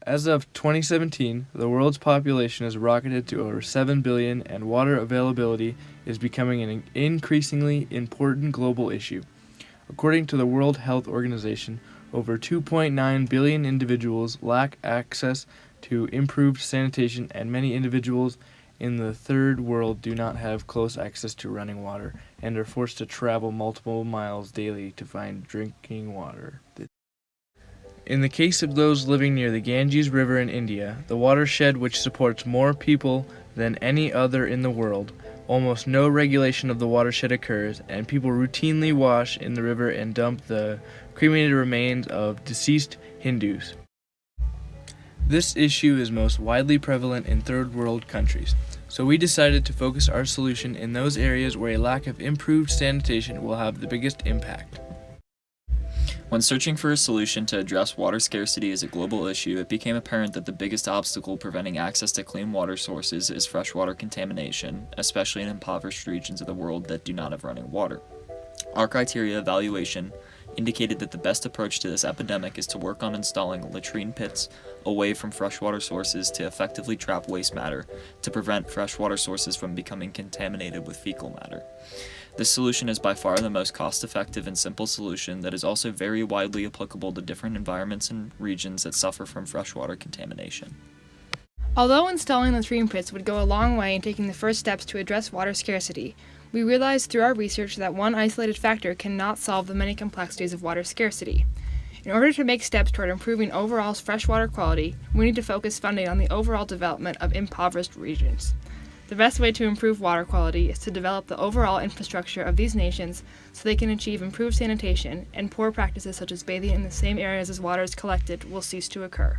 As of 2017, the world's population has rocketed to over 7 billion, and water availability is becoming an increasingly important global issue. According to the World Health Organization, over 2.9 billion individuals lack access to improved sanitation, and many individuals in the third world do not have close access to running water and are forced to travel multiple miles daily to find drinking water. In the case of those living near the Ganges River in India, the watershed which supports more people than any other in the world, almost no regulation of the watershed occurs, and people routinely wash in the river and dump the cremated remains of deceased Hindus. This issue is most widely prevalent in third world countries, so we decided to focus our solution in those areas where a lack of improved sanitation will have the biggest impact. When searching for a solution to address water scarcity as a global issue, it became apparent that the biggest obstacle preventing access to clean water sources is freshwater contamination, especially in impoverished regions of the world that do not have running water. Our criteria evaluation indicated that the best approach to this epidemic is to work on installing latrine pits away from freshwater sources to effectively trap waste matter to prevent freshwater sources from becoming contaminated with fecal matter. This solution is by far the most cost-effective and simple solution that is also very widely applicable to different environments and regions that suffer from freshwater contamination. Although installing latrine pits would go a long way in taking the first steps to address water scarcity, we realized through our research that one isolated factor cannot solve the many complexities of water scarcity. In order to make steps toward improving overall freshwater quality, we need to focus funding on the overall development of impoverished regions. The best way to improve water quality is to develop the overall infrastructure of these nations so they can achieve improved sanitation, and poor practices such as bathing in the same areas as water is collected will cease to occur.